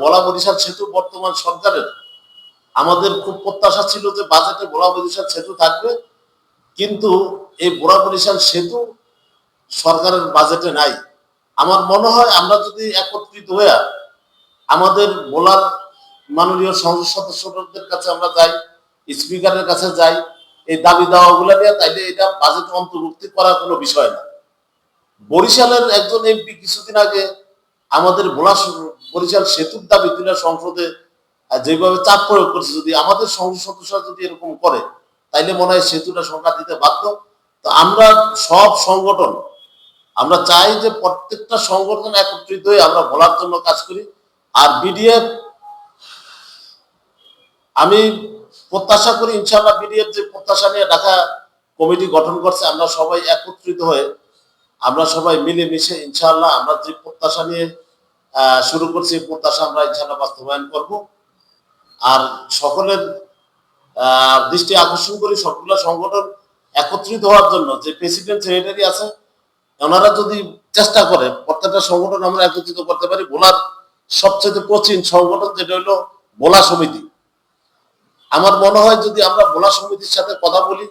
ভোলা বরিশাল সেতু বর্তমান সরকারের আমাদের খুব প্রত্যাশা ছিল যে বাজেটে ভোলা বরিশাল সেতু থাকবে, কিন্তু এই ভোলা বরিশাল সেতু সরকারের বাজেটে নাই। আমার মনে হয় আমরা যদি একত্রিত হয়ে আমাদের ভোলার মাননীয় সংসদ সদস্যদের কাছে আমরা যাই, স্পিকারের কাছে যাই, এই দাবি দাওয়াগুলো নিয়ে, তাইলে এটা বাজেটে অন্তর্ভুক্তি করার কোনো বিষয় না। বরিশালের একজন এমপি কিছুদিন আগে আমাদের বরিশাল সেতুর দাবি তুলে সংসদে যেভাবে চাপ প্রয়োগ করছে, যদি আমাদের সংসদ সদস্যরা যদি এরকম করে তাইলে মনে হয় সেতুটা সরকার দিতে বাধ্য। তো আমরা সব সংগঠন, আমরা চাই যে প্রত্যেকটা সংগঠন একত্রিত হয়ে আমরা বলার জন্য কাজ করি। আর বিডিএফ, আমি প্রত্যাশা করি ইনশাআল্লাহ বিডিএফ যে প্রত্যাশা নিয়ে ঢাকা কমিটি গঠন করছে, আমরা সবাই একত্রিত হয়ে আমরা সবাই মিলেমিশে ইনশাআল্লাহ আমরা যে প্রত্যাশা নিয়ে শুরু করছি এই প্রত্যাশা আমরা ইনশাআল্লাহ বাস্তবায়ন করব। আর সকলের দৃষ্টি আকর্ষণ করি সবগুলো সংগঠন একত্রিত হওয়ার জন্য। যে প্রেসিডেন্ট সেক্রেটারি আছে ওনারা যদি চেষ্টা করে প্রত্যেকটা সংগঠন আমরা একত্রিত করতে পারি। ভোলার সবচেয়ে প্রাচীন সংগঠন যেটা হলো ভোলা সমিতি, আমার মনে হয় যদি আমরা ভোলা সমিতির সাথে কথা বলি,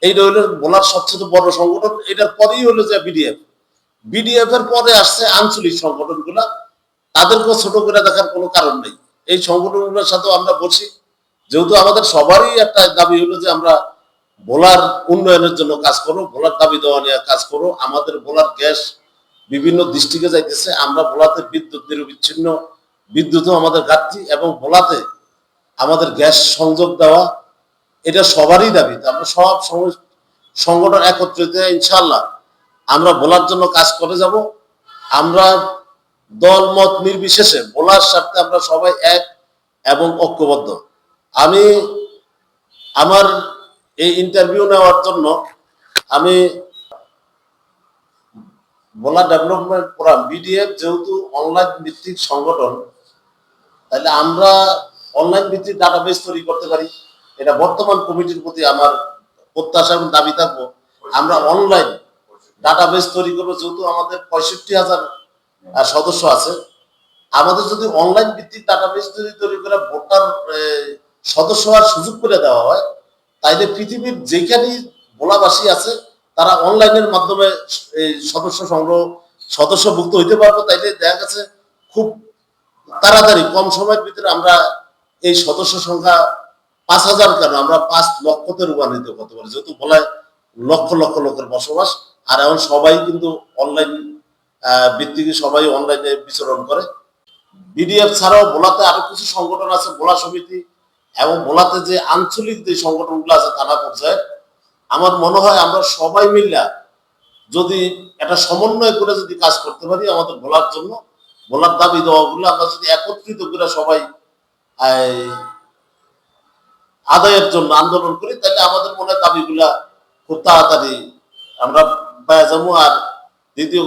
এইটা হলো ভোলার সবচেয়ে বড় সংগঠন। এটার পরেই হলো যে বিডিএফ, বিডিএফ এর পরে আসছে আঞ্চলিক সংগঠনগুলা, তাদেরকেও ছোট করে দেখার কোনো কারণ নেই। এই সংগঠনগুলোর সাথে আমরা বসি, যেহেতু আমাদের সবারই একটা দাবি হলো যে আমরা ভোলার উন্নয়নের জন্য কাজ করো, ভোলার দাবি দেওয়া নিয়ে কাজ করো। আমাদের ভোলার গ্যাস বিভিন্ন ডিস্ট্রিক্টে যাইতেছে, আমরা ভোলাতে বিদ্যুৎ নিরবিচ্ছিন্ন, বিদ্যুৎও আমাদের ঘাটতি, এবং ভোলাতে আমাদের গ্যাস সংযোগ দেওয়া এটা সবারই দাবি। আমরা সব সংগঠন একত্রিত ইনশাআল্লাহ আমরা ভোলার জন্য কাজ করে যাব। আমরা দল মত নির্বিশেষে ভোলার স্বার্থে আমরা সবাই এক এবং ঐক্যবদ্ধ। আমি আমার এই ইন্টারভিউ নেওয়ার জন্য আমি ভোলা ডেভেলপমেন্ট ফোরাম বিডিএফ যেহেতু অনলাইন ভিত্তিক সংগঠন, তাহলে আমরা অনলাইন ভিত্তিক ডাটাবেস তৈরি করতে পারি। এটা বর্তমান কমিটির প্রতি আমার প্রত্যাশা এবং দাবি থাকবো, আমরা অনলাইন ডাটাবেস তৈরি করবো। যেহেতু আমাদের 65,000 সদস্য আছে, আমাদের যদি অনলাইন ভিত্তিক ডাটাবেস যদি তৈরি করে ভোটার সদস্য হওয়ার সুযোগ করে দেওয়া হয়, তাইলে পৃথিবীর যেখানেই ভোলাবাসী আছে তারা অনলাইনের মাধ্যমে সদস্য সংগ্রহ, সদস্যভুক্ত হইতে পারবো। তাইলে দেখা গেছে খুব তাড়াতাড়ি কম সময়ের ভিতরে আমরা এই সদস্য সংখ্যা 5,000 কেন, আমরা 5 লক্ষতে রূপান্তরিত করতে পারি। যেহেতু ভোলায় লক্ষ লক্ষ লোকের বসবাস, আর এখন সবাই কিন্তু অনলাইন ভিত্তিক, সবাই অনলাইনে বিচরণ করে। বিডিএফ ছাড়াও ভোলাতে আরো কিছু সংগঠন আছে, ভোলা সমিতি এবং ভোলাতে যে আঞ্চলিক যে সংগঠনগুলো আছে থানা পর্যায়ে, আমার মনে হয় আমরা সবাই মিলে যদি একটা সমন্বয় করে যদি কাজ করতে পারি আমাদের ভোলার জন্য, ভোলার দাবি দেওয়াগুলো আমরা যদি একত্রিত করে সবাই আদায়ের জন্য আন্দোলন করি, তাহলে আমাদের মনে হয় দাবিগুলা খুব তাড়াতাড়ি আমরা পাওয়া যাবো। আর দ্বিতীয়